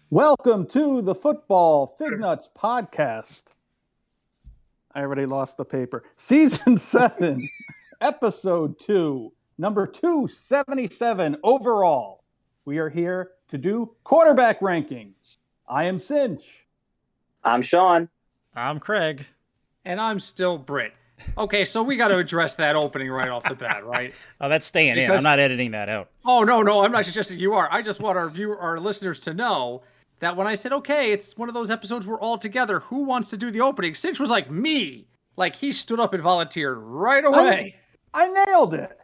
Welcome to the Football Fignuts podcast. I already lost the paper. Season 7, Episode 2, number 277 overall. We are here to do quarterback rankings. I am Sinch. I'm Sean. I'm Craig. And I'm still Britt. Okay, so we got to address that opening right off the bat, right? Oh, that's staying in. I'm not editing that out. Oh, no, I'm not suggesting you are. I just want our listeners to know that when I said, okay, it's one of those episodes we're all together, who wants to do the opening? Cinch was like, me. Like, he stood up and volunteered right away. I nailed it.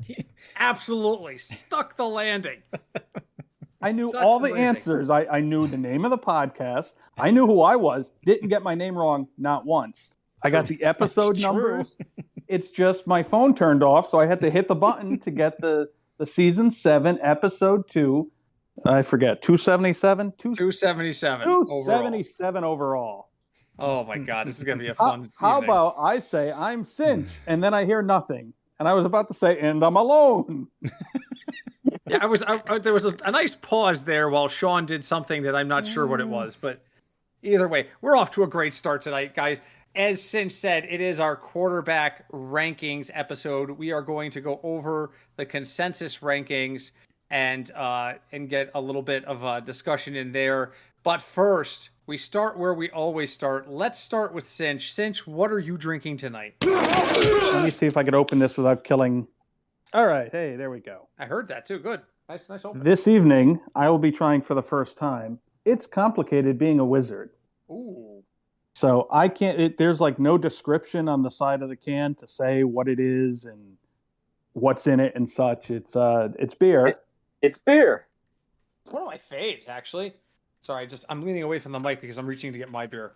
Absolutely. Stuck the landing. I knew all the answers. I knew the name of the podcast. I knew who I was. Didn't get my name wrong, not once. I got the episode numbers. It's just my phone turned off, so I had to hit the button to get the season 7, episode 2. I forget, 277? 277. 277 overall. Oh, my God. This is going to be a fun How evening. about I say I'm Sinch, and then I hear nothing. And I was about to say, and I'm alone. Yeah, there was a nice pause there while Sean did something that I'm not sure what it was. But either way, we're off to a great start tonight, guys. As Sinch said, it is our quarterback rankings episode. We are going to go over the consensus rankings and get a little bit of a discussion in there. But first, we start where we always start. Let's start with Sinch. Sinch, what are you drinking tonight? Let me see if I could open this without killing. All right, hey, there we go. I heard that too. Good. Nice open. This evening, I will be trying for the first time. It's complicated being a wizard. Ooh. So I can't, there's like no description on the side of the can to say what it is and what's in it and such. It's beer. It's beer. It's one of my faves, actually. Sorry, I'm leaning away from the mic because I'm reaching to get my beer.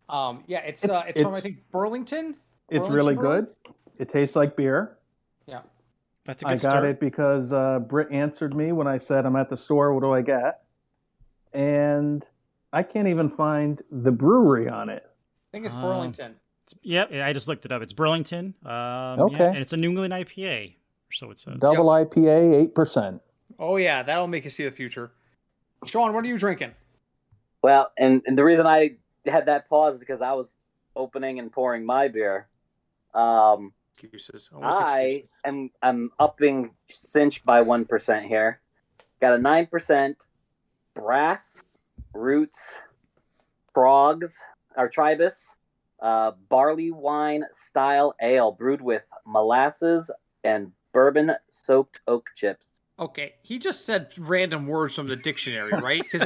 It's from, I think, Burlington. It's really good. It tastes like beer. Yeah. That's a good I got it because Britt answered me when I said I'm at the store. What do I get? And I can't even find the brewery on it. I think it's Burlington. Yep, I just looked it up. It's Burlington. Okay. Yeah, and it's a New England IPA, or so it says. Double IPA, 8%. Oh, yeah, that'll make you see the future. Sean, what are you drinking? Well, and the reason I had that pause is because I was opening and pouring my beer. Excuses. I'm upping Cinch by 1% here. Got a 9% Brass Roots Frogs or Tribus barley wine style ale brewed with molasses and bourbon soaked oak chips. Okay, he just said random words from the dictionary, right? Because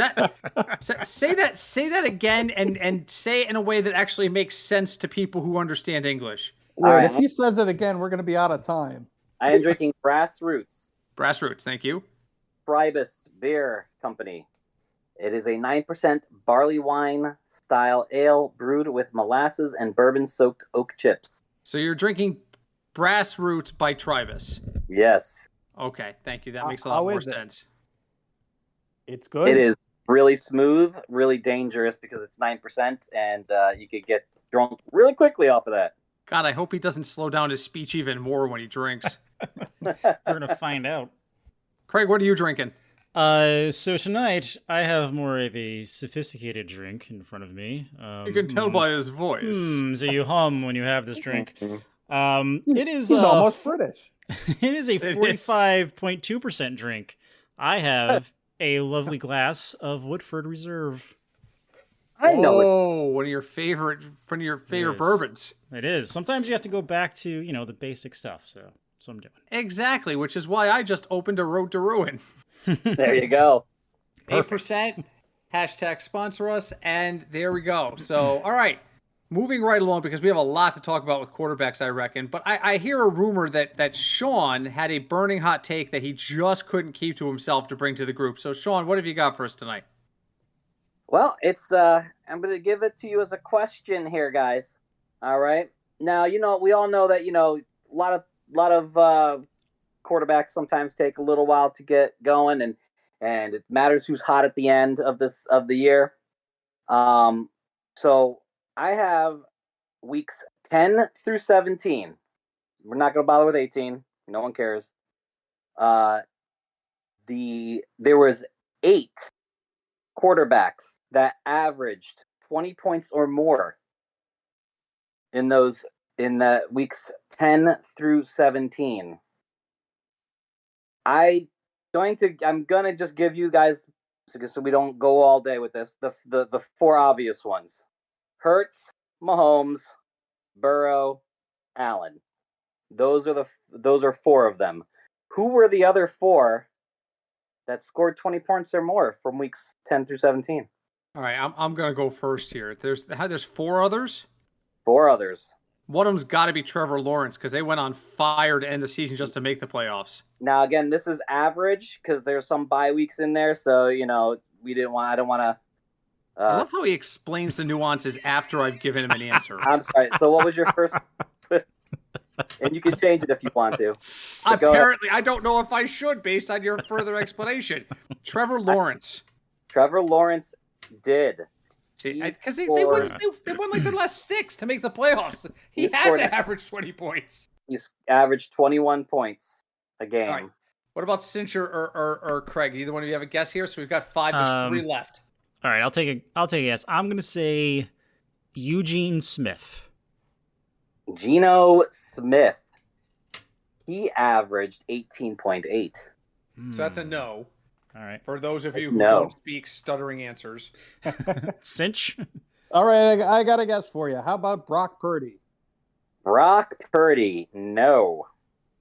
say that again and say it in a way that actually makes sense to people who understand English. Wait, right. if he says it again, we're going to be out of time. I am drinking Brass Roots. Brass Roots, thank you. Tribus Beer Company. It is a 9% barley wine style ale brewed with molasses and bourbon soaked oak chips. So you're drinking Brass Roots by Tribus. Yes. Okay, thank you. That makes a lot more sense. It's good. It is really smooth, really dangerous because it's 9%, and you could get drunk really quickly off of that. God, I hope he doesn't slow down his speech even more when he drinks. We're gonna find out. Craig, what are you drinking? So tonight I have more of a sophisticated drink in front of me. You can tell by his voice. So you hum when you have this drink. It is He's almost British. It is a 45.2% drink. I have a lovely glass of Woodford Reserve. I know it. Oh, one of your favorite bourbons. It is. Sometimes you have to go back to, the basic stuff. So I'm doing. Exactly, which is why I just opened a Road to Ruin. There you go. 8%. Hashtag sponsor us, and there we go. So, all right. Moving right along, because we have a lot to talk about with quarterbacks, I reckon. But I hear a rumor that Sean had a burning hot take that he just couldn't keep to himself to bring to the group. So, Sean, what have you got for us tonight? Well, it's I'm going to give it to you as a question here, guys. All right. Now, we all know that, a lot of quarterbacks sometimes take a little while to get going, and it matters who's hot at the end of the year. So I have weeks 10 through 17. We're not going to bother with 18. No one cares. There was 8 quarterbacks that averaged 20 points or more in the weeks 10 through 17. I'm gonna just give you guys, so we don't go all day with this, the four obvious ones: Hurts, Mahomes, Burrow, Allen. Those are four of them. Who were the other four that scored 20 points or more from weeks 10 through 17? All right, I'm gonna go first here. There's four others. Four others. One of them's got to be Trevor Lawrence because they went on fire to end the season just to make the playoffs. Now, again, this is average because there's some bye weeks in there, so I don't want to. I love how he explains the nuances after I've given him an answer. I'm sorry. So, what was your first? And you can change it if you want to. Apparently, I don't know if I should, based on your further explanation. Trevor Lawrence. Trevor Lawrence did. Because they won like the last 6 to make the playoffs. He had to average 20 points. He's averaged 21 points a game. All right. What about Sinch or Craig? Either one of you have a guess here? So we've got 5. There's 3 left. All right, I'll take a guess. I'm gonna say Eugene Smith. Geno Smith. He averaged 18.8. So that's a no. All right. For those of you who don't speak stuttering answers. Cinch? All right, I got a guess for you. How about Brock Purdy? Brock Purdy, no.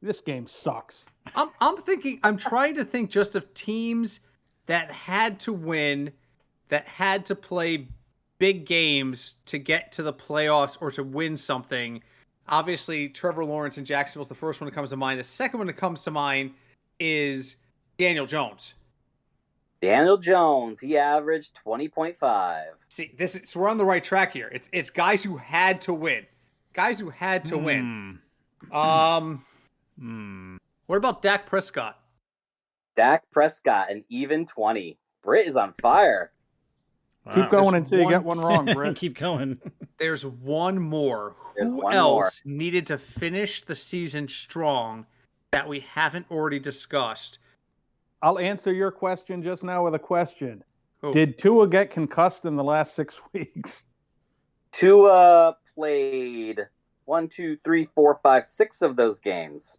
This game sucks. I'm trying to think just of teams that had to win, that had to play big games to get to the playoffs or to win something. Obviously, Trevor Lawrence in Jacksonville's the first one that comes to mind. The second one that comes to mind is Daniel Jones. Daniel Jones, he averaged 20.5. See, so we're on the right track here. It's guys who had to win. Guys who had to win. What about Dak Prescott? Dak Prescott, an even 20. Britt is on fire. Wow. Keep going until you get one wrong, Britt. Keep going. There's one more. Who else needed to finish the season strong that we haven't already discussed? I'll answer your question just now with a question. Who? Did Tua get concussed in the last 6 weeks? Tua played 1, 2, 3, 4, 5, 6 of those games.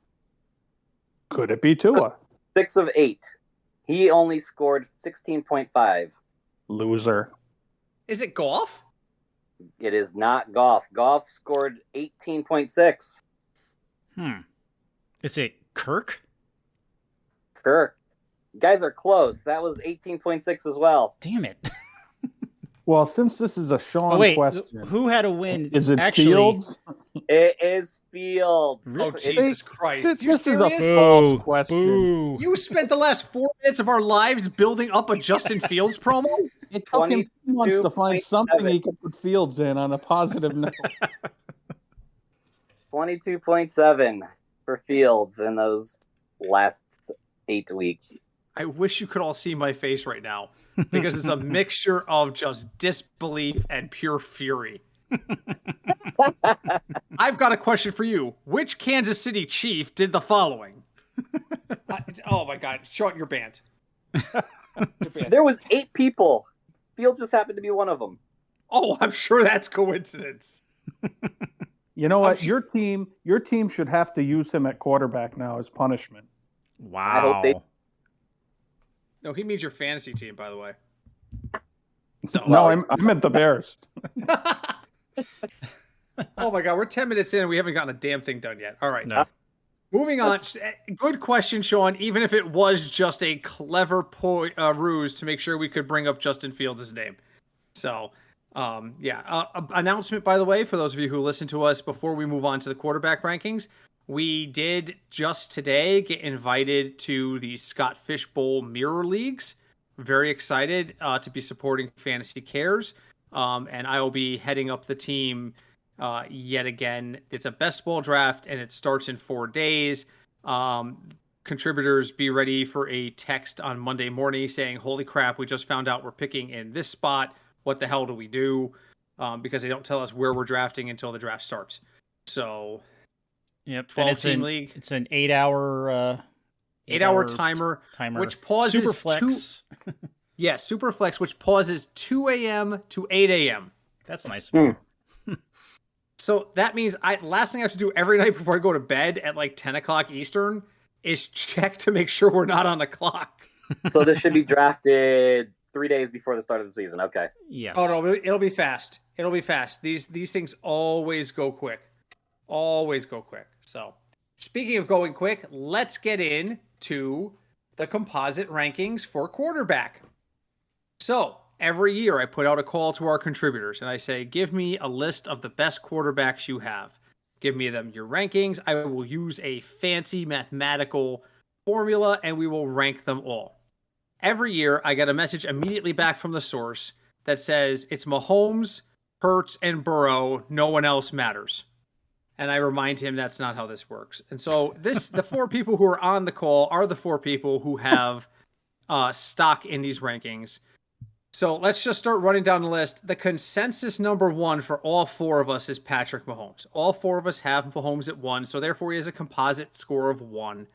Could it be Tua? 6 of 8. He only scored 16.5. Loser. Is it Goff? It is not Goff. Goff scored 18.6. Is it Kirk? Kirk. You guys are close. That was 18.6 as well. Damn it. Well, since this is a Sean question, who had a win? is it actually... Fields? It is Fields. Oh, Jesus Christ. This You is a serious? false question. Boo. You spent the last 4 minutes of our lives building up a Justin Fields promo? It took him 2 months to find 22.7. something he could put Fields in on a positive note. 22.7 for Fields in those last 8 weeks. I wish you could all see my face right now because it's a mixture of just disbelief and pure fury. I've got a question for you. Which Kansas City Chief did the following? Oh my God. Sean, you're banned. There was 8 people. Fields just happened to be one of them. Oh, I'm sure that's coincidence. You know what? Your team should have to use him at quarterback now as punishment. Wow. I hope they... No, he means your fantasy team, by the way. No, I meant the Bears. Oh my God, we're 10 minutes in and we haven't gotten a damn thing done yet. All right. No. Moving on. Good question, Sean, even if it was just a clever ruse to make sure we could bring up Justin Fields' name. So, announcement, by the way, for those of you who listen to us before we move on to the quarterback rankings. We did just today get invited to the Scott Fish Bowl Mirror Leagues. Very excited to be supporting Fantasy Cares. And I will be heading up the team yet again. It's a best ball draft and it starts in 4 days. Contributors, be ready for a text on Monday morning saying, holy crap, we just found out we're picking in this spot. What the hell do we do? Because they don't tell us where we're drafting until the draft starts. So... Yep, 12-team league. It's an 8-hour 8-hour timer, which pauses Superflex. Yes, super flex, which pauses 2 a.m. to 8 a.m. That's nice. So that means last thing I have to do every night before I go to bed at like 10 o'clock Eastern is check to make sure we're not on the clock. So this should be drafted 3 days before the start of the season. Okay. Yes. Oh no, it'll be fast. It'll be fast. These things always go quick. Always go quick. So speaking of going quick, let's get into the composite rankings for quarterback. So every year I put out a call to our contributors and I say, give me a list of the best quarterbacks you have. Give me them your rankings. I will use a fancy mathematical formula and we will rank them all. Every year I get a message immediately back from the source that says it's Mahomes, Hurts, and Burrow. No one else matters. And I remind him that's not how this works. And so the 4 people who are on the call are the 4 people who have stock in these rankings. So let's just start running down the list. The consensus number 1 for all 4 of us is Patrick Mahomes. All 4 of us have Mahomes at 1, so therefore he has a composite score of 1.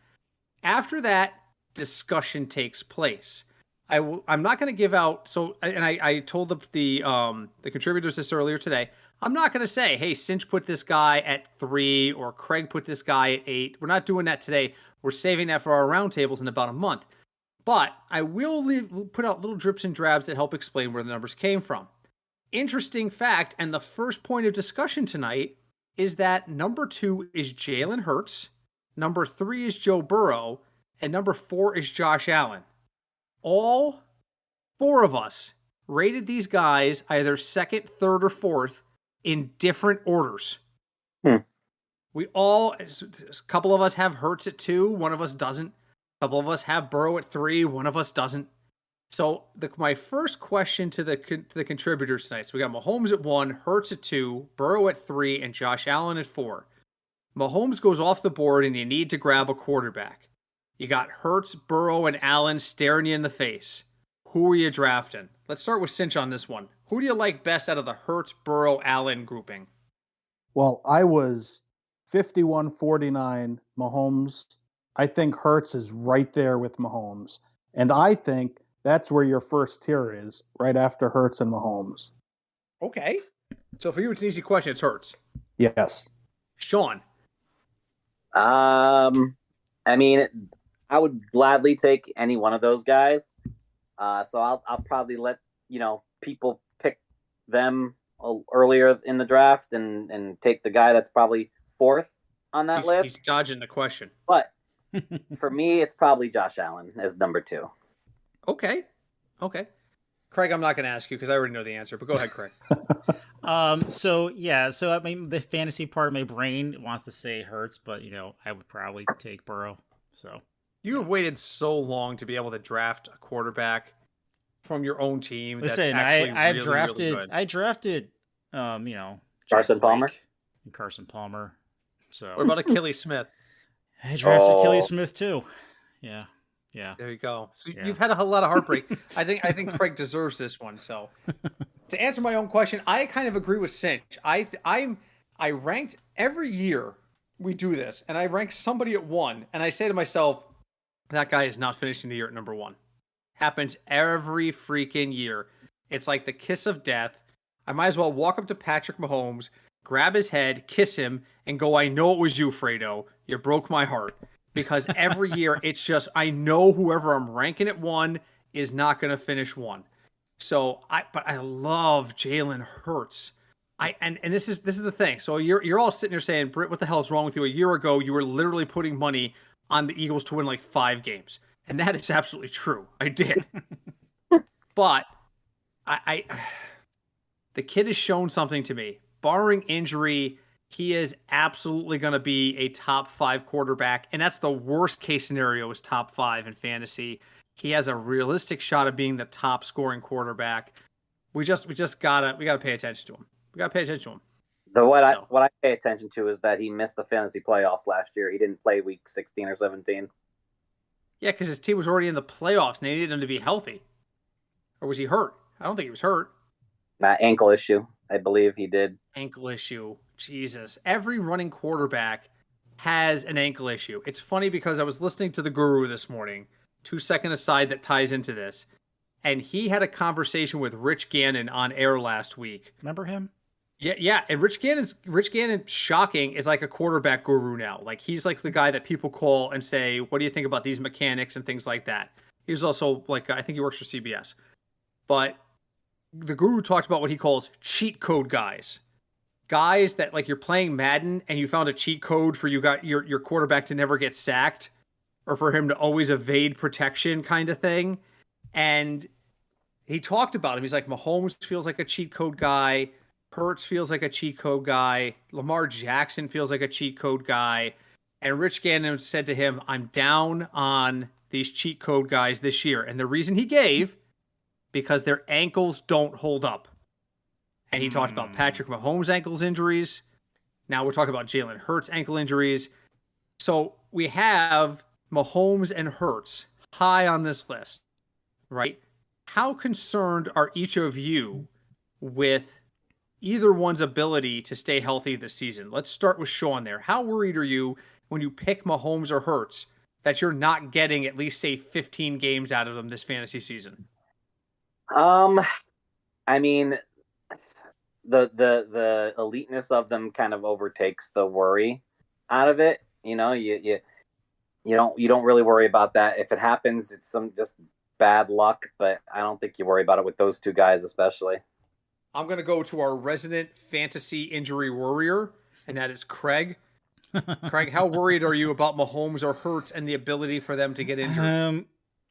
After that, discussion takes place. I'm not going to give out. So, and I told the contributors this earlier today. I'm not going to say, hey, Sinch put this guy at 3 or Craig put this guy at 8. We're not doing that today. We're saving that for our roundtables in about a month. But I will put out little drips and drabs that help explain where the numbers came from. Interesting fact, and the first point of discussion tonight is that number 2 is Jalen Hurts, number 3 is Joe Burrow, and number 4 is Josh Allen. All 4 of us rated these guys either second, third, or fourth in different orders. We all, a couple of us have Hurts at 2, one of us doesn't. A couple of us have Burrow at 3, one of us doesn't. So my first question to the contributors tonight. So we got Mahomes at 1, Hurts at 2, Burrow at 3, and Josh Allen at 4. Mahomes goes off the board and you need to grab a quarterback. You got Hurts, Burrow, and Allen staring you in the face. Who are you drafting? Let's start with Sinch on this one. Who do you like best out of the Hurts, Burrow, Allen grouping? Well, I was 51-49 Mahomes. I think Hurts is right there with Mahomes. And I think that's where your first tier is, right after Hurts and Mahomes. Okay. So for you, it's an easy question. It's Hurts. Yes. Sean. I mean, I would gladly take any one of those guys. So I'll probably let people pick them earlier in the draft and take the guy that's probably 4th on that list. He's dodging the question. But for me, it's probably Josh Allen as number 2. Okay. Craig, I'm not going to ask you because I already know the answer, but go ahead, Craig. So I mean, the fantasy part of my brain wants to say Hurts, but I would probably take Burrow. So you have waited so long to be able to draft a quarterback from your own team. Listen, I drafted, Carson Palmer and Carson Palmer. So what about Achilles Smith? I drafted Achilles Smith too. Yeah. There you go. So you've had a lot of heartbreak. I think Craig deserves this one. So to answer my own question, I kind of agree with Sinch. I ranked every year we do this, and I rank somebody at 1, and I say to myself, that guy is not finishing the year at number 1. Happens every freaking year. It's like the kiss of death. I might as well walk up to Patrick Mahomes, grab his head, kiss him, and go, I know it was you, Fredo. You broke my heart. Because every year, it's just, I know whoever I'm ranking at 1 is not going to finish 1. So, but I love Jalen Hurts. And this is the thing. So you're all sitting there saying, Britt, what the hell is wrong with you? A year ago, you were literally putting money on the Eagles to win like 5 games. And that is absolutely true. I did. But the kid has shown something to me. Barring injury, he is absolutely going to be a top 5 quarterback. And that's the worst case scenario is top 5 in fantasy. He has a realistic shot of being the top scoring quarterback. We just gotta pay attention to him. We gotta pay attention to him. What I pay attention to is that he missed the fantasy playoffs last year. He didn't play week 16 or 17. Yeah, because his team was already in the playoffs and they needed him to be healthy. Or was he hurt? I don't think he was hurt. Ankle issue. I believe he did. Ankle issue. Jesus. Every running quarterback has an ankle issue. It's funny because I was listening to the Guru this morning. 2-second aside that ties into this. and he had a conversation with Rich Gannon on air last week. Remember him? Yeah, and Rich Gannon, shocking, is like a quarterback guru now. Like he's like the guy that people call and say, "What do you think about these mechanics and things like that?" He's also like, I think he works for CBS. But the guru talked about what he calls cheat code guys. Guys that like you're playing Madden and you found a cheat code for your quarterback to never get sacked or for him to always evade protection kind of thing. And he talked about him. He's like, Mahomes feels like a cheat code guy. Hurts feels like a cheat code guy. Lamar Jackson feels like a cheat code guy. And Rich Gannon said to him, I'm down on these cheat code guys this year. And the reason he gave, because their ankles don't hold up. And he talked about Patrick Mahomes' ankles injuries. Now we're talking about Jalen Hurts' ankle injuries. So we have Mahomes and Hurts high on this list, right? How concerned are each of you with either one's ability to stay healthy this season? Let's start with Sean there. How worried are you when you pick Mahomes or Hurts that you're not getting at least, say, 15 games out of them this fantasy season? I mean, the eliteness of them kind of overtakes the worry out of it. You know, you don't really worry about that. If it happens, it's some just bad luck, but I don't think you worry about it with those two guys especially. I'm going to go to our resident fantasy injury warrior, and that is Craig. Craig, how worried are you about Mahomes or Hurts and the ability for them to get injured?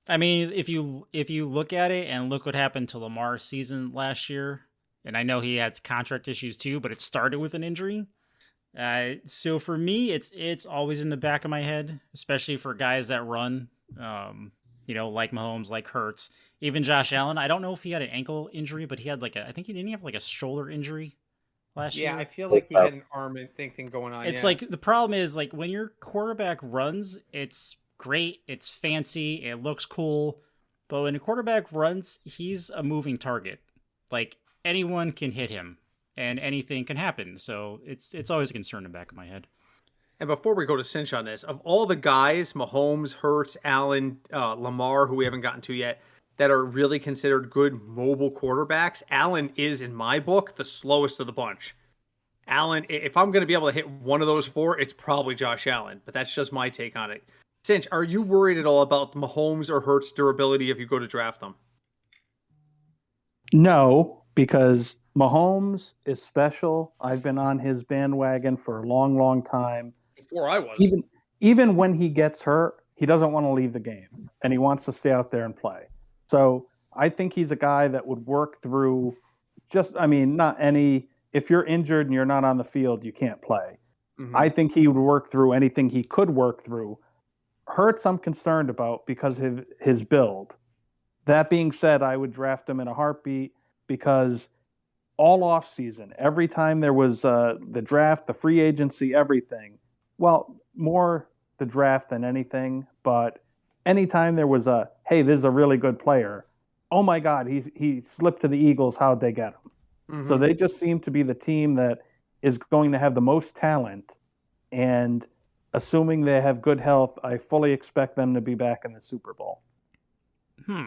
I mean, if you look at it and look what happened to Lamar's season last year, and I know he had contract issues too, but it started with an injury. So for me, it's always in the back of my head, especially for guys that run, like Mahomes, like Hurts, even Josh Allen. I don't know if he had an ankle injury, but he had I think he didn't have like a shoulder injury last year. Yeah, I feel like he had an arm thing going on. It's like the problem is like when your quarterback runs, it's great, it's fancy, it looks cool, but when a quarterback runs, he's a moving target. Like anyone can hit him and anything can happen. So it's always a concern in the back of my head. And before we go to Sinch on this, of all the guys, Mahomes, Hurts, Allen, Lamar, who we haven't gotten to yet, that are really considered good mobile quarterbacks, Allen is, in my book, the slowest of the bunch. Allen, if I'm going to be able to hit one of those four, it's probably Josh Allen, but that's just my take on it. Sinch, are you worried at all about Mahomes or Hurts' durability if you go to draft them? No, because Mahomes is special. I've been on his bandwagon for a long, long time. Before I was. Even when he gets hurt, he doesn't want to leave the game, and he wants to stay out there and play. So I think he's a guy that would work through if you're injured and you're not on the field, you can't play. Mm-hmm. I think he would work through anything he could work through. Hurts, I'm concerned about because of his build. That being said, I would draft him in a heartbeat because all off season, every time there was the draft, the free agency, everything. Well, more the draft than anything, but anytime there was hey, this is a really good player. Oh my God, he slipped to the Eagles. How'd they get him? Mm-hmm. So they just seem to be the team that is going to have the most talent, and assuming they have good health, I fully expect them to be back in the Super Bowl.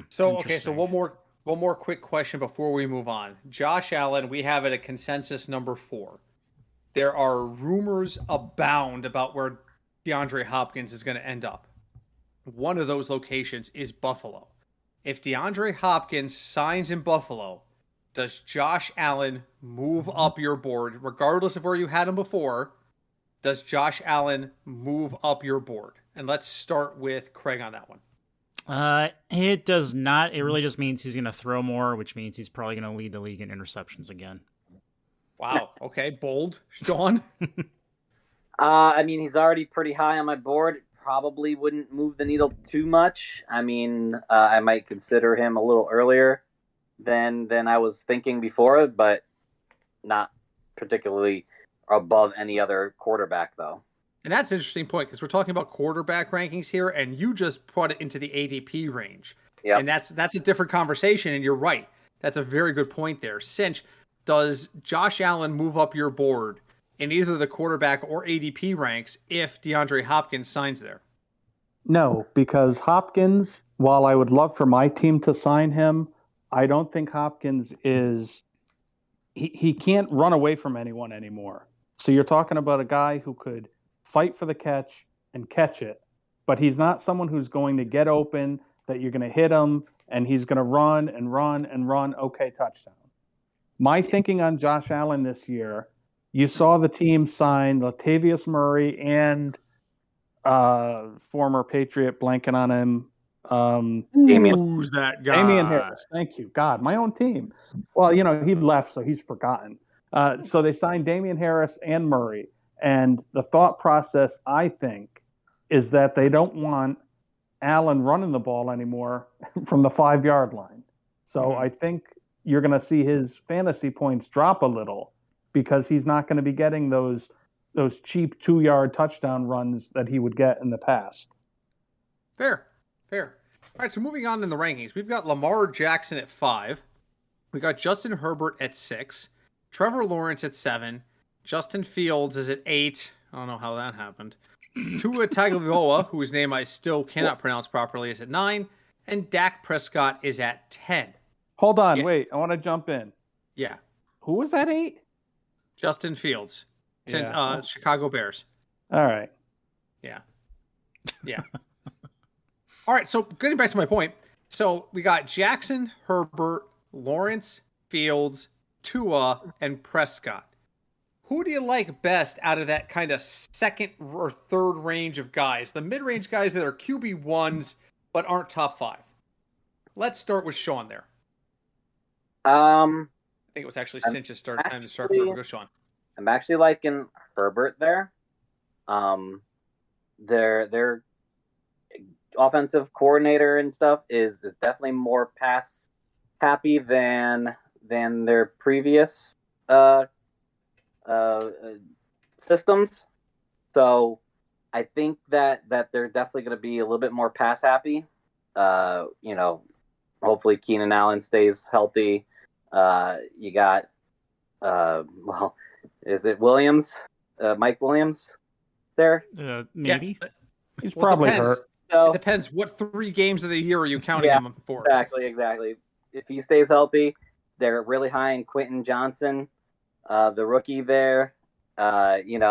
So one more quick question before we move on. Josh Allen, we have it a consensus number 4. There are rumors abound about where DeAndre Hopkins is going to end up. One of those locations is Buffalo. If DeAndre Hopkins signs in Buffalo, does Josh Allen move up your board, regardless of where you had him before? Does Josh Allen move up your board? And let's start with Craig on that one. It does not. It really just means he's going to throw more, which means he's probably going to lead the league in interceptions again. Wow. Okay. Bold. Sean? I mean, he's already pretty high on my board. Probably wouldn't move the needle too much. I mean, I might consider him a little earlier than I was thinking before, but not particularly above any other quarterback, though. And that's an interesting point because we're talking about quarterback rankings here, and you just brought it into the ADP range. Yeah, and that's a different conversation, and you're right. That's a very good point there. Sinch, does Josh Allen move up your board in either the quarterback or ADP ranks if DeAndre Hopkins signs there? No, because Hopkins while I would love for my team to sign him, I don't think Hopkins is. He can't run away from anyone anymore. So you're talking about a guy who could fight for the catch and catch it, but he's not someone who's going to get open, that you're going to hit him, and he's going to run and run and run. Okay, touchdown. My thinking on Josh Allen this year, you saw the team sign Latavius Murray and former Patriot, blanking on him. Who's that guy? Damian Harris. Thank you. God, my own team. Well, he left, so he's forgotten. So they signed Damian Harris and Murray. And the thought process, I think, is that they don't want Allen running the ball anymore from the 5-yard line. So I think you're going to see his fantasy points drop a little because he's not going to be getting those cheap 2-yard touchdown runs that he would get in the past. Fair. All right, so moving on in the rankings, we've got Lamar Jackson at 5. We got Justin Herbert at 6. Trevor Lawrence at 7. Justin Fields is at 8. I don't know how that happened. Tua Tagovailoa, whose name I still cannot pronounce properly, is at 9. And Dak Prescott is at 10. Hold on, wait. I want to jump in. Yeah. Who was at 8? Justin Fields. Yeah. Chicago Bears. All right. Yeah. All right, so getting back to my point. So we got Jackson, Herbert, Lawrence, Fields, Tua, and Prescott. Who do you like best out of that kind of second or third range of guys? The mid-range guys that are QB1s but aren't top 5. Let's start with Sean there. I think it was actually Sinch's time to start. Go, Sean. I'm actually liking Herbert there. Their offensive coordinator and stuff is definitely more pass happy than their previous systems. So I think that they're definitely going to be a little bit more pass happy. Hopefully Keenan Allen stays healthy. You got is it Williams? Mike Williams there? Maybe. Yeah. He's probably hurt. So, it depends. What 3 games of the year are you counting him for? Exactly. If he stays healthy, they're really high in Quentin Johnson, the rookie there. And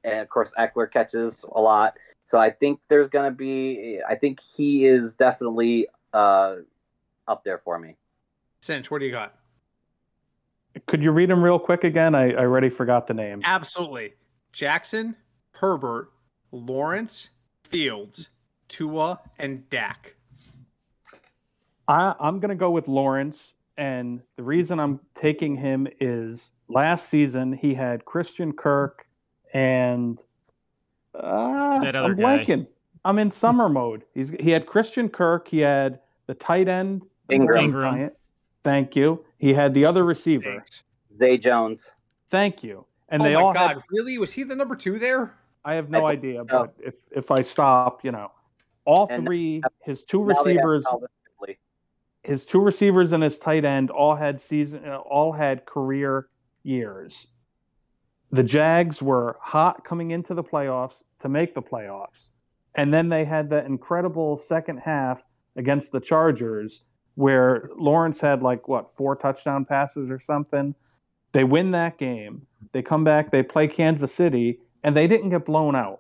of course Eckler catches a lot. So I think I think he is definitely up there for me. Sinch, what do you got? Could you read him real quick again? I already forgot the name. Absolutely. Jackson, Herbert, Lawrence, Fields, Tua, and Dak. I'm going to go with Lawrence, and the reason I'm taking him is last season he had Christian Kirk and that other I'm blanking. I'm in summer mode. He had Christian Kirk. He had the tight end Ingram. Thank you. He had the other receiver, Zay Jones. Thank you. And they all had, really? Was he the number 2 there? I have no idea, but if I stop, all three, his two receivers and his tight end all had career years. The Jags were hot coming into the playoffs to make the playoffs. And then they had that incredible second half against the Chargers where Lawrence had 4 touchdown passes or something. They win that game. They come back, they play Kansas City, and they didn't get blown out.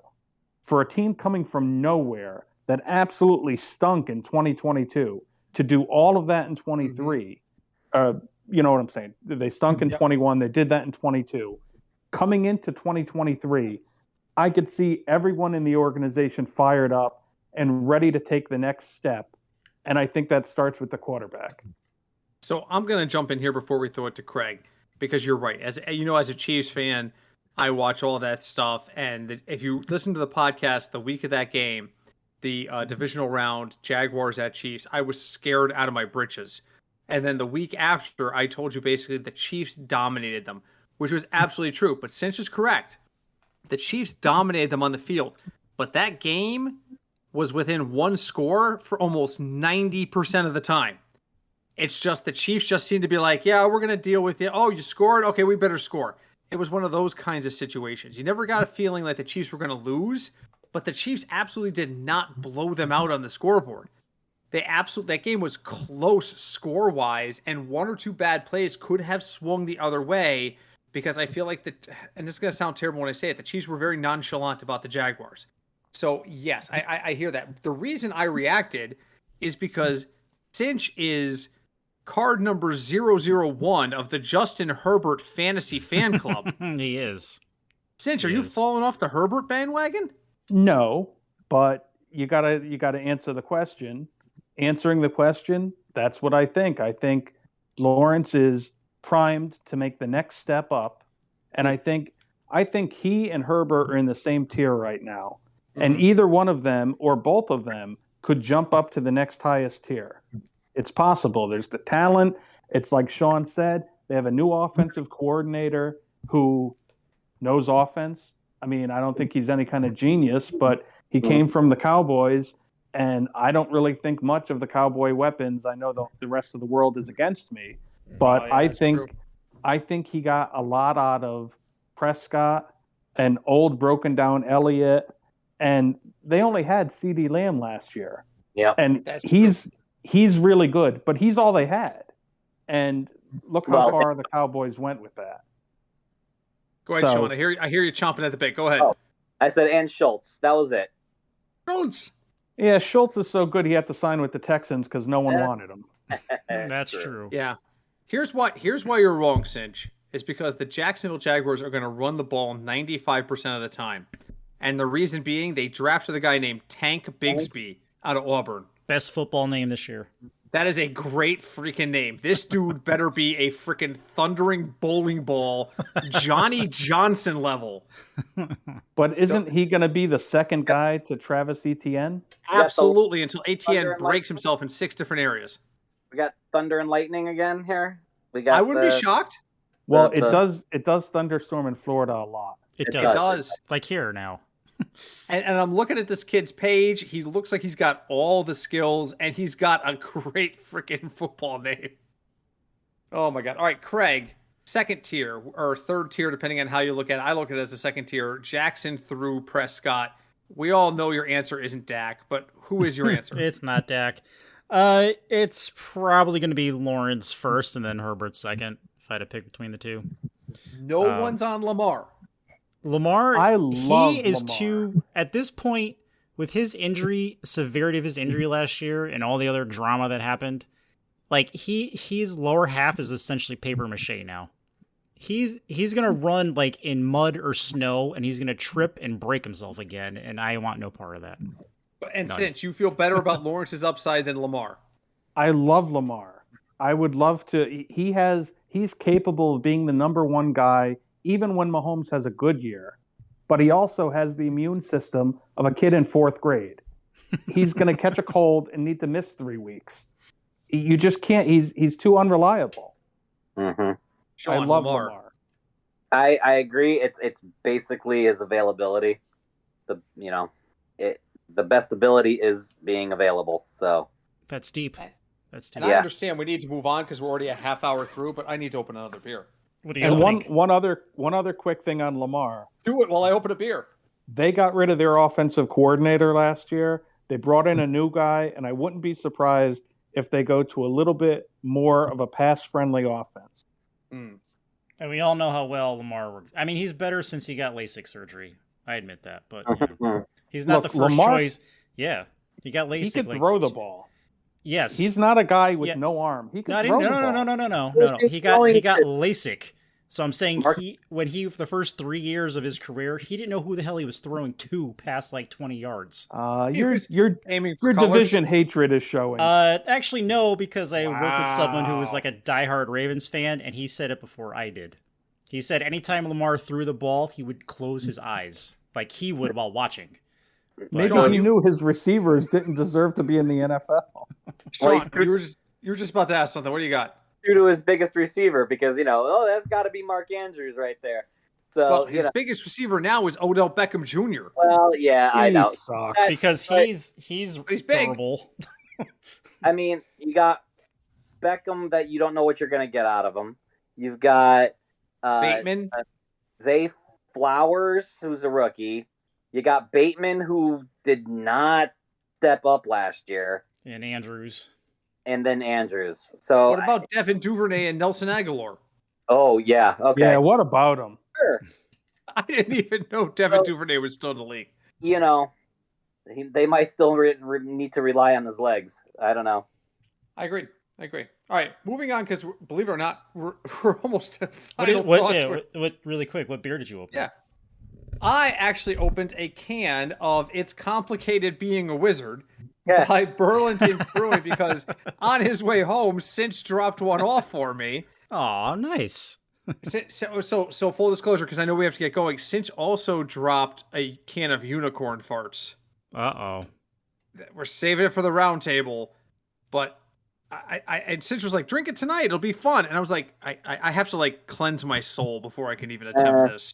For a team coming from nowhere that absolutely stunk in 2022, to do all of that in 23, you know what I'm saying? They stunk in 21, they did that in 22. Coming into 2023, I could see everyone in the organization fired up and ready to take the next step. And I think that starts with the quarterback. So I'm going to jump in here before we throw it to Craig, because you're right. As a Chiefs fan, I watch all that stuff. And if you listen to the podcast the week of that game, the divisional round, Jaguars at Chiefs, I was scared out of my britches. And then the week after, I told you basically the Chiefs dominated them, which was absolutely true. But Cinch is correct. The Chiefs dominated them on the field. But that game was within 1 score for almost 90% of the time. It's just the Chiefs just seemed to be like, yeah, we're going to deal with it. Oh, you scored? Okay, we better score. It was one of those kinds of situations. You never got a feeling like the Chiefs were going to lose, but the Chiefs absolutely did not blow them out on the scoreboard. that game was close score-wise, and one or two bad plays could have swung the other way, because I feel like and this is going to sound terrible when I say it, the Chiefs were very nonchalant about the Jaguars. So, yes, I hear that. The reason I reacted is because Sinch is card number 001 of the Justin Herbert Fantasy Fan Club. He is. Sinch, are you falling off the Herbert bandwagon? No, but you gotta answer the question. Answering the question, that's what I think. I think Lawrence is primed to make the next step up, and I think he and Herbert are in the same tier right now, and either one of them or both of them could jump up to the next highest tier. It's possible. There's the talent. It's like Sean said, they have a new offensive coordinator who knows offense. I mean, I don't think he's any kind of genius, but he came from the Cowboys, and I don't really think much of the Cowboy weapons. I know the rest of the world is against me, but I think he got a lot out of Prescott and old broken down Elliott, and they only had CeeDee Lamb last year. Yeah, and he's really good, but he's all they had. And look how far the Cowboys went with that. Go ahead, Sean. I hear you chomping at the bit. Go ahead. Oh, I said, and Schultz. That was it. Schultz. Yeah, Schultz is so good he had to sign with the Texans because no one wanted him. That's true. Yeah. Here's why you're wrong, Sinch. Is because the Jacksonville Jaguars are going to run the ball 95% of the time. And the reason being, they drafted a guy named Tank Bigsby out of Auburn. Best football name this year. That is a great freaking name. This dude better be a freaking thundering bowling ball, Johnny Johnson level. But isn't he going to be the second guy to Travis Etienne? Absolutely, until Etienne breaks himself in 6 different areas. We got thunder and lightning again here. I wouldn't be shocked. Well, it does thunderstorm in Florida a lot. It does. Like here now. And I'm looking at this kid's page. He looks like he's got all the skills, and he's got a great freaking football name. Oh, my God. All right, Craig, second tier or third tier, depending on how you look at it. I look at it as a second tier. Jackson through Prescott. We all know your answer isn't Dak, but who is your answer? It's not Dak. It's probably going to be Lawrence first and then Herbert second, if I had to pick between the two. No one's on Lamar. Lamar, he is Lamar. too, at this point, with his severity of his injury last year and all the other drama that happened, like his lower half is essentially paper mache now. He's going to run like in mud or snow, and he's going to trip and break himself again, and I want no part of that. And since you feel better about Lawrence's upside than Lamar. I love Lamar. I would love to. He's capable of being the number one guy even when Mahomes has a good year, but he also has the immune system of a kid in 4th grade. He's going to catch a cold and need to miss 3 weeks. You just can't. He's too unreliable. Mm-hmm. Sean, I love Lamar. I agree. It's basically his availability. The best ability is being available. So that's deep. And I understand we need to move on because we're already a half hour through, but I need to open another beer. What do you think? one other quick thing on Lamar. Do it while I open a beer. They got rid of their offensive coordinator last year. They brought in a new guy, and I wouldn't be surprised if they go to a little bit more of a pass-friendly offense. And we all know how well Lamar works. I mean, he's better since he got LASIK surgery. I admit that, but he's not the first choice. Yeah, he got LASIK. He could throw the ball. Yes, he's not a guy with no arm. He can throw the ball. No. He got LASIK. So I'm saying when he for the first 3 years of his career, he didn't know who the hell he was throwing to past like 20 yards. Your aiming for division hatred is showing. Actually no, because I worked with someone who was like a diehard Ravens fan, and he said it before I did. He said anytime Lamar threw the ball, he would close his eyes like he would while watching. Maybe he knew his receivers didn't deserve to be in the NFL. Sean, you were just about to ask something. What do you got? Due to his biggest receiver, because that's got to be Mark Andrews right there. So his biggest receiver now is Odell Beckham Jr. Well, yeah, I know because he's durable. I mean, you got Beckham that you don't know what you're going to get out of him. You've got Bateman, Zay Flowers, who's a rookie. You got Bateman, who did not step up last year. And Andrews. And then Andrews. So what about Devin Duvernay and Nelson Aguilar? Oh, yeah. Okay. Yeah, what about him? Sure. I didn't even know Devin Duvernay was still in the league. You know, they might still need to rely on his legs. I don't know. I agree. All right, moving on, because believe it or not, we're almost to final thoughts. What really quick, what beer did you open? Yeah. I actually opened a can of It's Complicated Being a Wizard by Burlington Brewing because on his way home, Sinch dropped one off for me. Oh, nice. So full disclosure, because I know we have to get going, Sinch also dropped a can of unicorn farts. Uh-oh. We're saving it for the round table, but and Sinch was like, drink it tonight, it'll be fun. And I was like, I have to like cleanse my soul before I can even attempt this.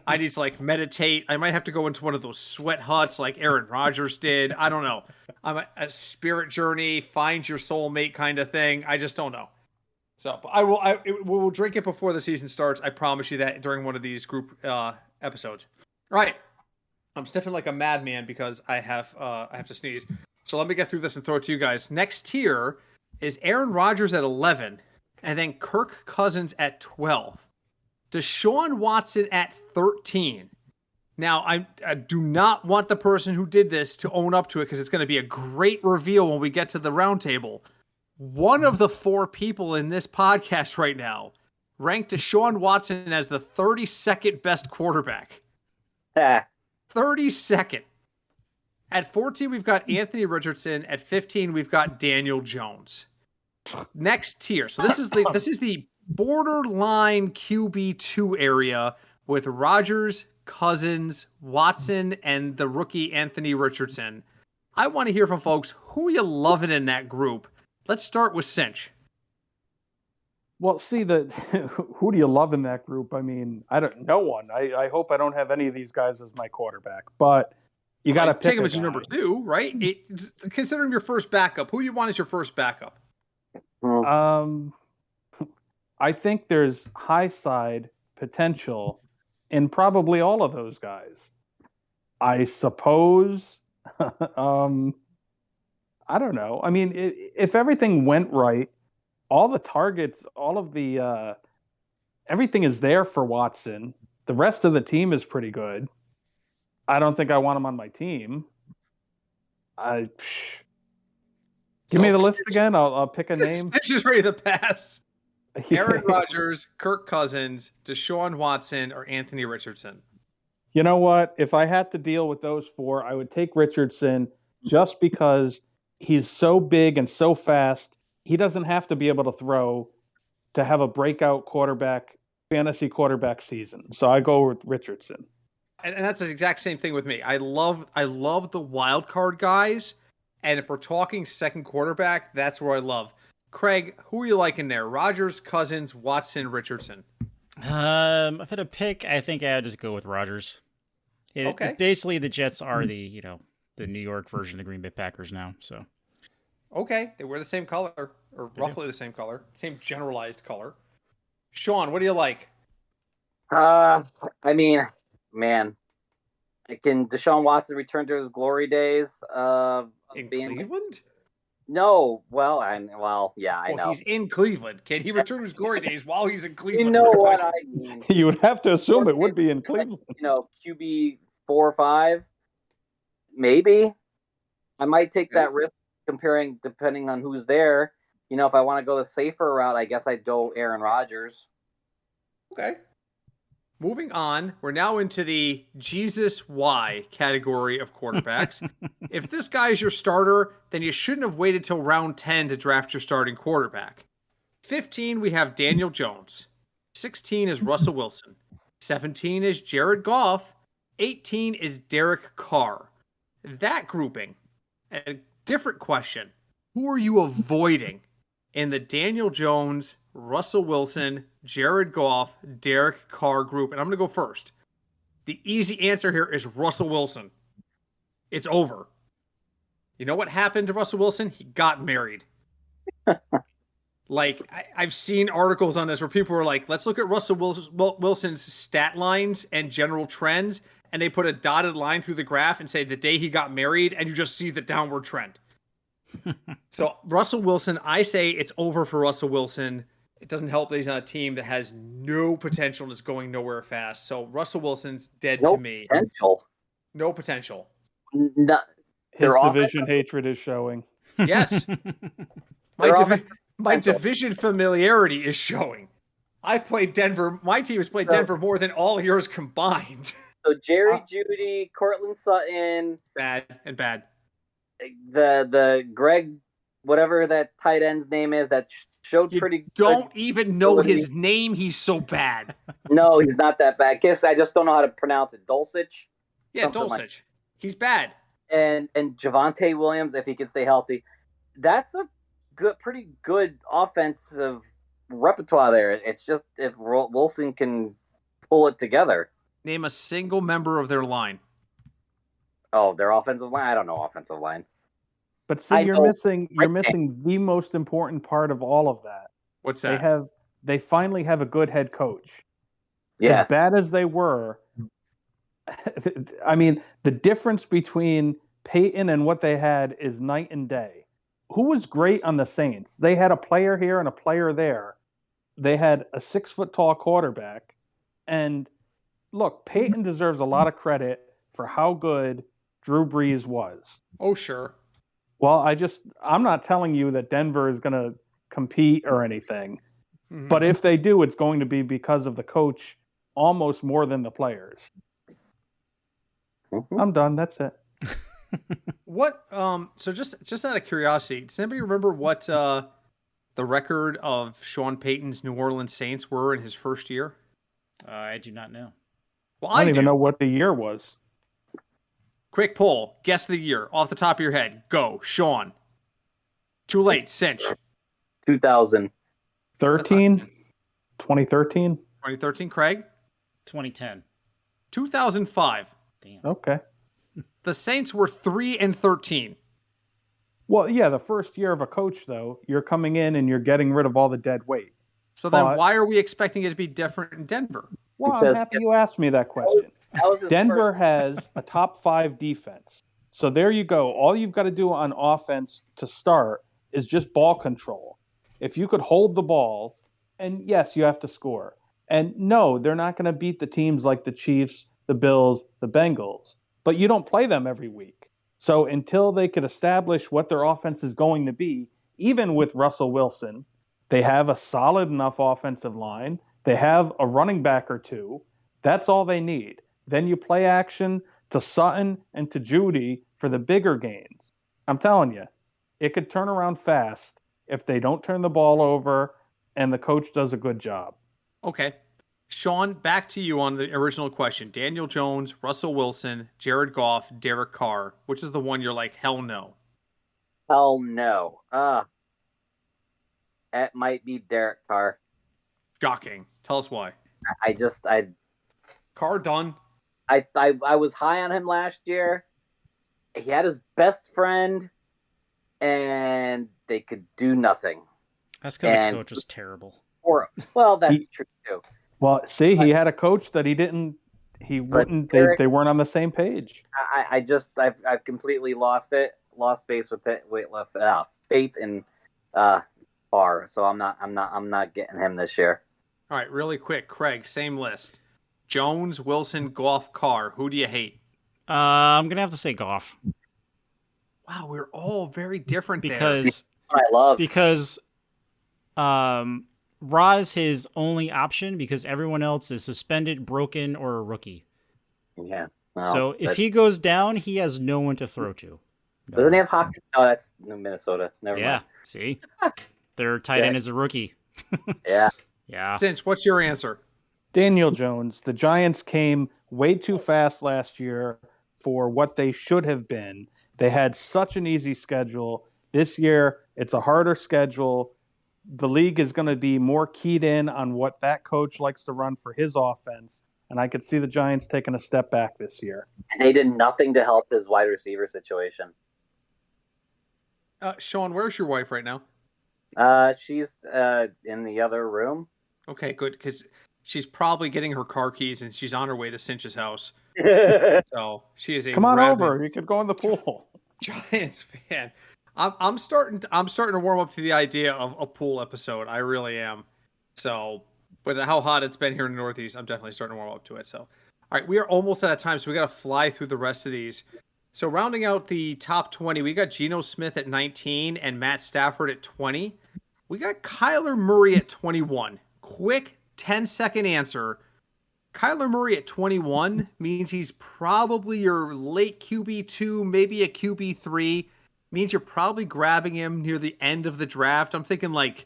I need to like meditate. I might have to go into one of those sweat huts like Aaron Rodgers did. I don't know. I'm a spirit journey, find your soulmate kind of thing. I just don't know. So we'll drink it before the season starts. I promise you that during one of these group episodes. All right. I'm sniffing like a madman because I have to sneeze. So let me get through this and throw it to you guys. Next tier is Aaron Rodgers at 11, and then Kirk Cousins at 12. Deshaun Watson at 13. Now, I do not want the person who did this to own up to it because it's going to be a great reveal when we get to the round table. One of the 4 people in this podcast right now ranked Deshaun Watson as the 32nd best quarterback. 32nd. At 14, we've got Anthony Richardson. At 15, we've got Daniel Jones. Next tier. So this is the borderline QB2 area with Rodgers, Cousins, Watson, and the rookie Anthony Richardson. I want to hear from folks who you loving in that group. Let's start with Sinch. Well, see, who do you love in that group? I mean, no one. I hope I don't have any of these guys as my quarterback, but you got to pick take him as your number 2, right? Consider him your first backup. Who do you want as your first backup? I think there's high side potential in probably all of those guys. I suppose. I don't know. I mean, if everything went right, all the targets, all of the everything is there for Watson. The rest of the team is pretty good. I don't think I want him on my team. Give me the list again. I'll pick a name. Sinch is ready to pass. Aaron Rodgers, Kirk Cousins, Deshaun Watson, or Anthony Richardson. You know what? If I had to deal with those 4, I would take Richardson just because he's so big and so fast. He doesn't have to be able to throw to have a breakout fantasy quarterback season. So I go with Richardson. And that's the exact same thing with me. I love the wild card guys. And if we're talking second quarterback, that's where I love. Craig, who are you liking there? Rodgers, Cousins, Watson, Richardson. If I had to pick, I think I'd just go with Rodgers. Okay. Basically, the Jets are the New York version of the Green Bay Packers now. So. Okay, they wear the same color, or roughly the same color, same generalized color. Sean, what do you like? I mean, man, can Deshaun Watson return to his glory days? In Cleveland? No, yeah, I know. He's in Cleveland. Can he return to his glory days while he's in Cleveland? You know what I mean. You would have to assume it would be in Cleveland. QB 4 or 5, maybe. I might take that risk depending on who's there. If I want to go the safer route, I guess I'd go Aaron Rodgers. Okay. Moving on, we're now into the Jesus why category of quarterbacks. If this guy is your starter, then you shouldn't have waited till round 10 to draft your starting quarterback. 15, we have Daniel Jones. 16 is Russell Wilson. 17 is Jared Goff. 18 is Derek Carr. That grouping, a different question. Who are you avoiding in the Daniel Jones, Russell Wilson, Jared Goff, Derek Carr group? And I'm going to go first. The easy answer here is Russell Wilson. It's over. You know what happened to Russell Wilson? He got married. I've seen articles on this where people were like, let's look at Russell Wilson's stat lines and general trends. And they put a dotted line through the graph and say the day he got married, and you just see the downward trend. So Russell Wilson, I say it's over for Russell Wilson. It doesn't help that he's on a team that has no potential and is going nowhere fast. So Russell Wilson's dead to me. Potential. No potential. No, His division hatred is showing. Yes. My division familiarity is showing. I played Denver. My team has played Denver more than all yours combined. So Jerry Jeudy, Cortland Sutton. Bad. The Greg, whatever that tight end's name is, that showed pretty good. Don't even know his name. He's so bad. No, he's not that bad. I just don't know how to pronounce it. Dulcich? Yeah, Dulcich. He's bad. And Javonte Williams, if he can stay healthy. That's a pretty good offensive repertoire there. It's just if Wilson can pull it together. Name a single member of their line. Oh, their offensive line? I don't know offensive line. But see, you're missing the most important part of all of that. What's that? They finally have a good head coach. Yes. As bad as they were, I mean, the difference between Peyton and what they had is night and day. Who was great on the Saints? They had a player here and a player there. They had a 6-foot-tall quarterback. And look, Peyton deserves a lot of credit for how good Drew Brees was. Oh, sure. Well, I'm not telling you that Denver is going to compete or anything. Mm-hmm. But if they do, it's going to be because of the coach almost more than the players. Mm-hmm. I'm done. That's it. What? So just out of curiosity, does anybody remember what the record of Sean Payton's New Orleans Saints were in his first year? I do not know. Well, I don't even know what the year was. Quick poll. Guess the year off the top of your head. Go, Sean. Too late. Sinch. 2013. 2013. 2013. Craig. 2010. 2005. Damn. Okay. The Saints were 3-13. Well, yeah, the first year of a coach, though, you're coming in and you're getting rid of all the dead weight. So then why are we expecting it to be different in Denver? Well, I'm happy you asked me that question. Denver has a top 5 defense. So there you go. All you've got to do on offense to start is just ball control. If you could hold the ball, and yes, you have to score. And no, they're not going to beat the teams like the Chiefs, the Bills, the Bengals. But you don't play them every week. So until they could establish what their offense is going to be, even with Russell Wilson, they have a solid enough offensive line. They have a running back or two. That's all they need. Then you play action to Sutton and to Jeudy for the bigger gains. I'm telling you, it could turn around fast if they don't turn the ball over and the coach does a good job. Okay. Sean, back to you on the original question. Daniel Jones, Russell Wilson, Jared Goff, Derek Carr. Which is the one you're like, hell no? Hell no. It might be Derek Carr. Shocking. Tell us why. Carr done. I was high on him last year. He had his best friend, and they could do nothing. That's because the coach was terrible. Well, that's true too. Well, see, he had a coach that they weren't on the same page. I've completely lost faith with it. Faith in Carr. So I'm not getting him this year. All right, really quick, Craig, same list. Jones, Wilson, Goff, Carr. Who do you hate? I'm gonna have to say Goff. Wow, we're all very different because I love because Ra's his only option because everyone else is suspended, broken, or a rookie. Yeah. Well, so if he goes down, he has no one to throw to. No. Doesn't he have hockey? Oh, that's Minnesota. Never mind. See? Their tight end is a rookie. Yeah. Yeah. Sinch, what's your answer? Daniel Jones. The Giants came way too fast last year for what they should have been. They had such an easy schedule. This year, it's a harder schedule. The league is going to be more keyed in on what that coach likes to run for his offense. And I could see the Giants taking a step back this year. And they did nothing to help his wide receiver situation. Sean, where's your wife right now? She's in the other room. Okay, good, because she's probably getting her car keys and she's on her way to Sinch's house. So she is a Come on over. You could go in the pool. Giants fan. I'm starting to warm up to the idea of a pool episode. I really am. So, but how hot it's been here in the Northeast, I'm definitely starting to warm up to it. So, all right, we are almost out of time, so we got to fly through the rest of these. So, rounding out the top 20, we got Geno Smith at 19 and Matt Stafford at 20. We got Kyler Murray at 21. Quick 10-second answer. Kyler Murray at 21 means he's probably your late QB2, maybe a QB3. Means you're probably grabbing him near the end of the draft. I'm thinking like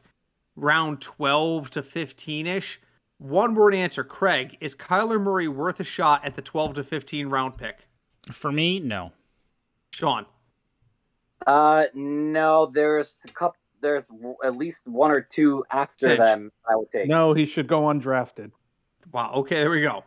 round 12 to 15-ish. One-word answer. Craig, is Kyler Murray worth a shot at the 12 to 15 round pick? For me, no. Sean? No, there's at least one or two after Sinch. them I would take. No, he should go undrafted. Wow, okay, there we go.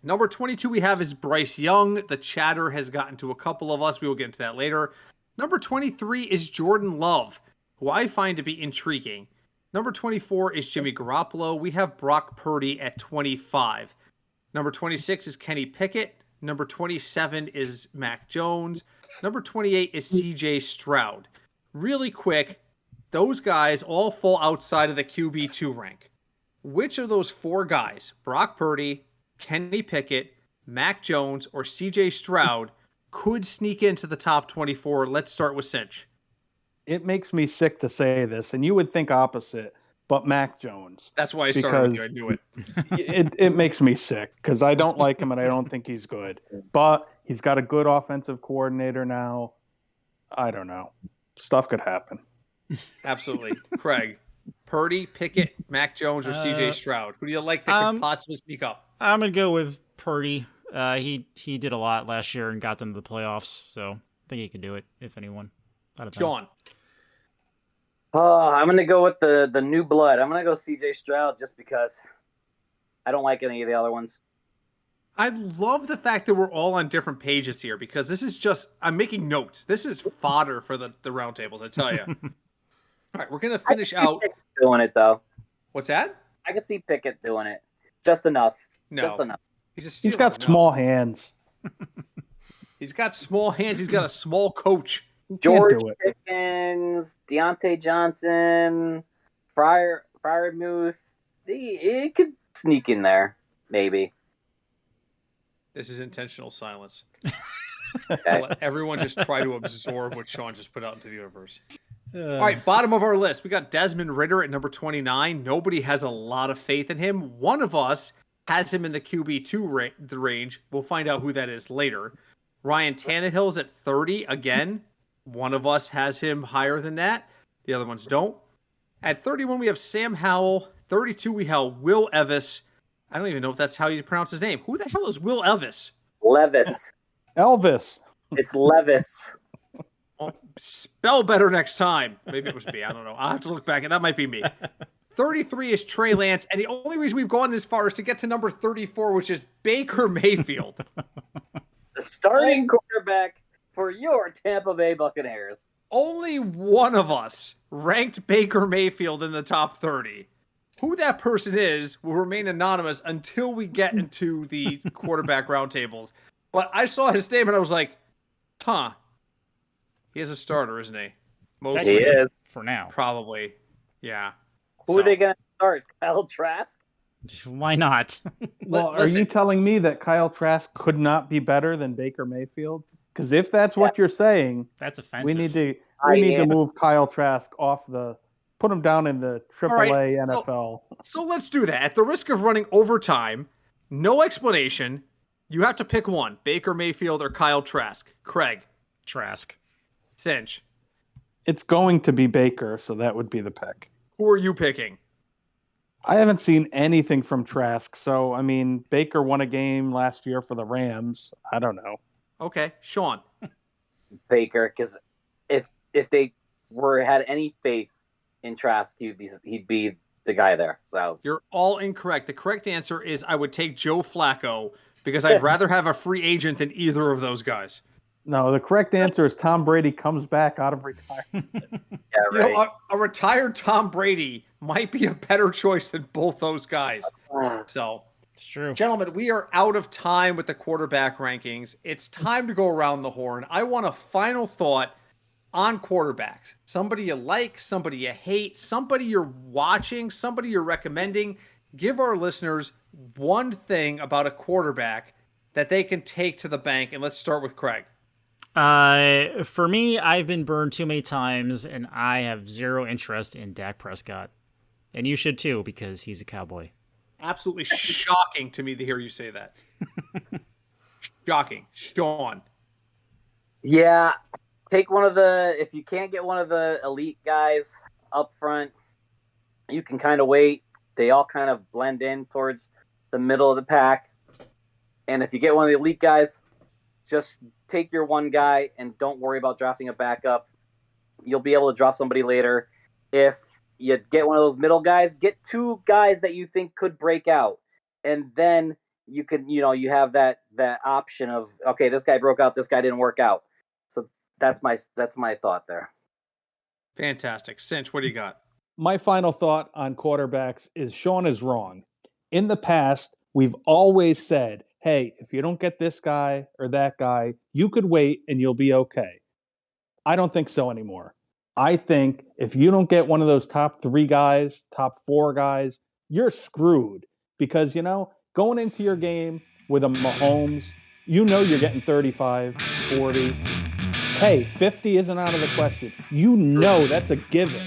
Number 22 we have is Bryce Young. The chatter has gotten to a couple of us. We will get into that later. Number 23 is Jordan Love, who I find to be intriguing. Number 24 is Jimmy Garoppolo. We have Brock Purdy at 25. Number 26 is Kenny Pickett. Number 27 is Mac Jones. Number 28 is CJ Stroud. Really quick, those guys all fall outside of the QB2 rank. Which of those four guys, Brock Purdy, Kenny Pickett, Mac Jones, or CJ Stroud, could sneak into the top 24? Let's start with Sinch. It makes me sick to say this, and you would think opposite, but Mac Jones. That's why I started with you. I knew it. It makes me sick because I don't like him and I don't think he's good. But he's got a good offensive coordinator now. I don't know. Stuff could happen. Absolutely. Craig, Purdy, Pickett, Mac Jones, or CJ Stroud? Who do you like that could possibly sneak up? I'm going to go with Purdy. He did a lot last year and got them to the playoffs, so I think he can do it, if anyone. Sean? I'm going to go with the new blood. I'm going to go CJ Stroud just because I don't like any of the other ones. I love the fact that we're all on different pages here because this is just, I'm making notes. This is fodder for the roundtables, I tell you. All right, we're going to finish out. Pickett doing it, though. What's that? I could see Pickett doing it. Just enough. No. Just enough. He's got small hands. He's got small hands. He's got a small coach. George Pickens, Deontay Johnson, Freiermuth. It could sneak in there, maybe. This is intentional silence. Okay. Let everyone just try to absorb what Sean just put out into the universe. All right, bottom of our list. We got Desmond Ridder at number 29. Nobody has a lot of faith in him. One of us has him in the QB2 range. We'll find out who that is later. Ryan Tannehill's at 30. Again, one of us has him higher than that. The other ones don't. At 31, we have Sam Howell. 32, we have Will Levis. I don't even know if that's how you pronounce his name. Who the hell is Will Levis? Levis. Elvis. It's Levis. Well, spell better next time. Maybe it was me. I don't know. I'll have to look back. That might be me. 33 is Trey Lance. And the only reason we've gone this far is to get to number 34, which is Baker Mayfield. The starting quarterback for your Tampa Bay Buccaneers. Only one of us ranked Baker Mayfield in the top 30. Who that person is will remain anonymous until we get into the quarterback roundtables. But I saw his name and I was like, huh. He is a starter, isn't he? He is. For now. Probably. Yeah. Who are they going to start? Kyle Trask? Why not? Well, are you telling me that Kyle Trask could not be better than Baker Mayfield? Because if that's what you're saying, that's offensive. We need to move Kyle Trask off put him down in the AAA NFL. So let's do that. At the risk of running overtime, no explanation. You have to pick one: Baker Mayfield or Kyle Trask. Craig. Trask. Sinch. It's going to be Baker, so that would be the pick. Who are you picking? I haven't seen anything from Trask, so I mean, Baker won a game last year for the Rams. I don't know. Okay, Sean. Baker, because if they had any faith in Trask, he'd be the guy there. So you're all incorrect. The correct answer is I would take Joe Flacco because I'd rather have a free agent than either of those guys. No, the correct answer is Tom Brady comes back out of retirement. Yeah, right. You know, a retired Tom Brady might be a better choice than both those guys. So it's true. Gentlemen, we are out of time with the quarterback rankings. It's time to go around the horn. I want a final thought. on quarterbacks, somebody you like, somebody you hate, somebody you're watching, somebody you're recommending. Give our listeners one thing about a quarterback that they can take to the bank. And let's start with Craig. For me, I've been burned too many times, and I have zero interest in Dak Prescott. And you should too, because he's a Cowboy. Absolutely shocking to me to hear you say that. Shocking. Sean. Yeah, take if you can't get one of the elite guys up front, you can kind of wait. They all kind of blend in towards the middle of the pack. And if you get one of the elite guys, just take your one guy and don't worry about drafting a backup. You'll be able to drop somebody later. If you get one of those middle guys, get two guys that you think could break out. And then you can, you have that option of, okay, this guy broke out, this guy didn't work out. So that's my thought there. Fantastic. Sinch, what do you got? My final thought on quarterbacks is Sean is wrong. In the past, we've always said, hey, if you don't get this guy or that guy, you could wait and you'll be okay. I don't think so anymore. I think if you don't get one of those top 3 guys, top 4 guys, you're screwed. Because, going into your game with a Mahomes, you're getting 35, 40. Hey, 50 isn't out of the question. That's a given.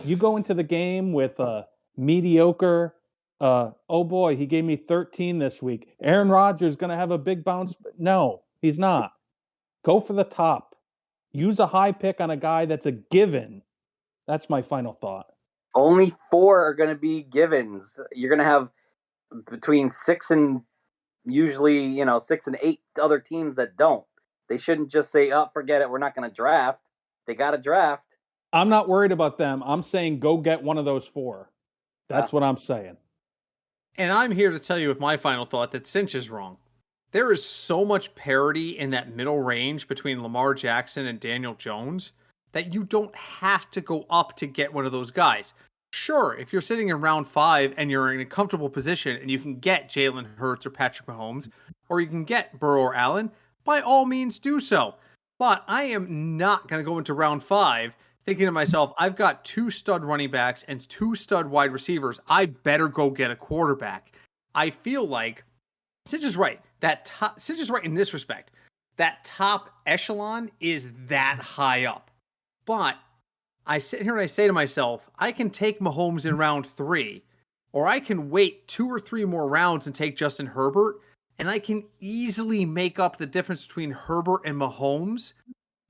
You go into the game with a mediocre, oh boy, he gave me 13 this week. Aaron Rodgers is going to have a big bounce. No, he's not. Go for the top. Use a high pick on a guy that's a given. That's my final thought. Only 4 are going to be givens. You're going to have between 6 and usually, 6 and 8 other teams that don't. They shouldn't just say, oh, forget it, we're not going to draft. They got to draft. I'm not worried about them. I'm saying go get one of those 4. That's what I'm saying. And I'm here to tell you with my final thought that Sinch is wrong. There is so much parity in that middle range between Lamar Jackson and Daniel Jones that you don't have to go up to get one of those guys. Sure, if you're sitting in round 5 and you're in a comfortable position and you can get Jalen Hurts or Patrick Mahomes, or you can get Burrow or Allen, by all means do so. But I am not going to go into round 5 thinking to myself, I've got 2 stud running backs and 2 stud wide receivers. I better go get a quarterback. I feel like Sinch is right. Sinch is right in this respect. That top echelon is that high up. But I sit here and I say to myself, I can take Mahomes in round 3, or I can wait 2 or 3 more rounds and take Justin Herbert, and I can easily make up the difference between Herbert and Mahomes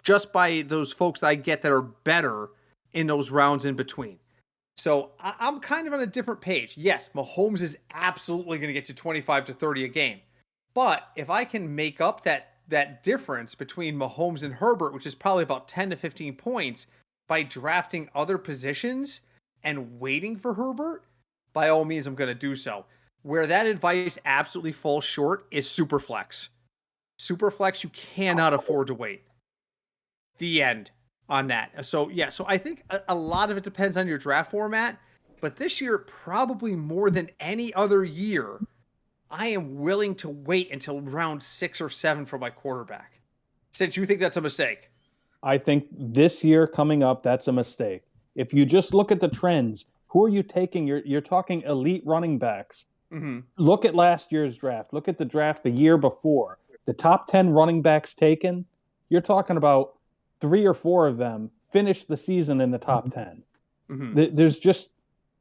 just by those folks that I get that are better in those rounds in between. So I'm kind of on a different page. Yes, Mahomes is absolutely going to get you 25 to 30 a game. But if I can make up that difference between Mahomes and Herbert, which is probably about 10 to 15 points, by drafting other positions and waiting for Herbert, by all means, I'm going to do so. Where that advice absolutely falls short is Superflex. Superflex, you cannot afford to wait. The end on that. So I think a lot of it depends on your draft format, but this year, probably more than any other year, I am willing to wait until round 6 or 7 for my quarterback. Since you think that's a mistake. I think this year coming up, that's a mistake. If you just look at the trends, who are you taking? You're talking elite running backs. Mm-hmm. Look at last year's draft. Look at the draft the year before. The top 10 running backs taken, you're talking about 3 or 4 of them finished the season in the top 10. Mm-hmm. There's just,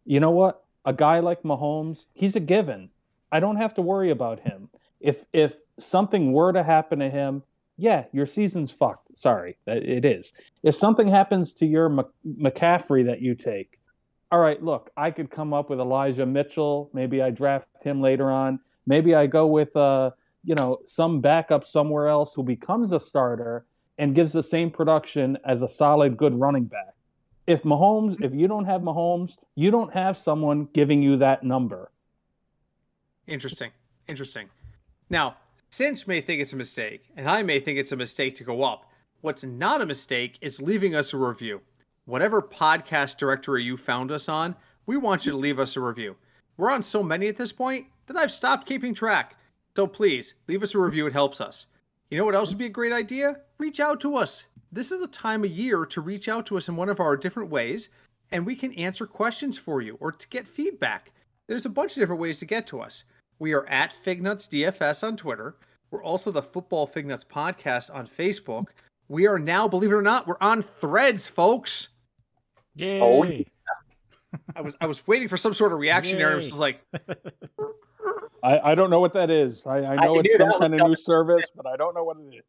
you know what? A guy like Mahomes, he's a given. I don't have to worry about him. If something were to happen to him, yeah, your season's fucked. Sorry, it is. If something happens to your McCaffrey that you take, all right, look, I could come up with Elijah Mitchell. Maybe I draft him later on. Maybe I go with some backup somewhere else who becomes a starter and gives the same production as a solid, good running back. If you don't have Mahomes, you don't have someone giving you that number. Interesting. Now, Sinch may think it's a mistake, and I may think it's a mistake to go up. What's not a mistake is leaving us a review. Whatever podcast directory you found us on, we want you to leave us a review. We're on so many at this point that I've stopped keeping track. So please, leave us a review. It helps us. You know what else would be a great idea? Reach out to us. this is the time of year to reach out to us in one of our different ways, and we can answer questions for you or to get feedback. There's a bunch of different ways to get to us. We are at Fignuts DFS on Twitter. We're also the Football Fignuts Podcast on Facebook. We are now, believe it or not, we're on Threads, folks. Yay! Oh, I was waiting for some sort of reaction there. It was just like, I don't know what that is. I know knew it's some that was kind of coming. new service, but I don't know what it is.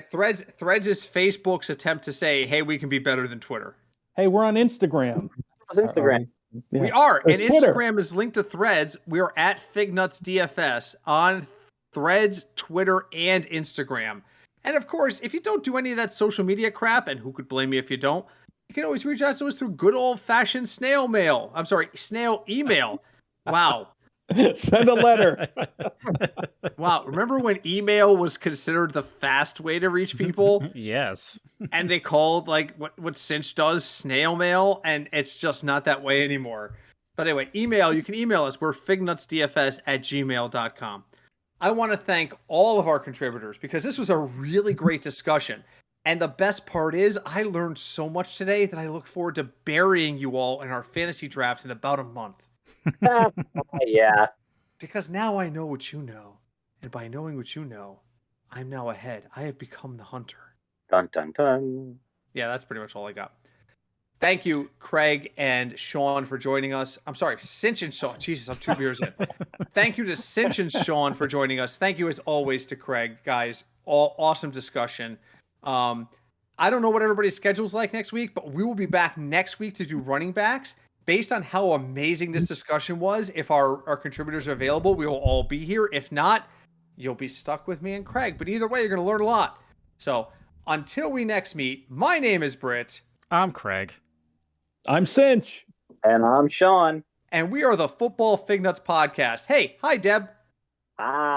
Threads is Facebook's attempt to say, hey, we can be better than Twitter. Hey, we're on Instagram. It was Instagram. Yeah. We are, Or and Twitter. Instagram is linked to Threads. We are at Fignuts DFS on Threads, Twitter, and Instagram. And of course, if you don't do any of that social media crap, and who could blame you if you don't, you can always reach out to us through good old-fashioned snail mail. I'm sorry, snail email. Wow. Send a letter. Wow. Remember when email was considered the fast way to reach people? Yes. And they called like what Sinch does snail mail, and it's just not that way anymore. But anyway, you can email us. We're fignutsdfs@gmail.com. I want to thank all of our contributors because this was a really great discussion. And the best part is I learned so much today that I look forward to burying you all in our fantasy draft in about a month. Yeah. Because now I know what you know. And by knowing what you know, I'm now ahead. I have become the hunter. Dun dun dun. Yeah, that's pretty much all I got. Thank you, Craig and Sean, for joining us. I'm sorry, Sinch and Sean. Jesus, I'm 2 beers in. Thank you to Sinch and Sean for joining us. Thank you, as always, to Craig. Guys, all awesome discussion. I don't know what everybody's schedule's like next week, but we will be back next week to do running backs. Based on how amazing this discussion was, if our contributors are available, we will all be here. If not, you'll be stuck with me and Craig. But either way, you're going to learn a lot. So until we next meet, my name is Britt. I'm Craig. I'm Sinch. And I'm Sean. And we are the Football Fignuts Podcast. Hey, hi, Deb. Hi.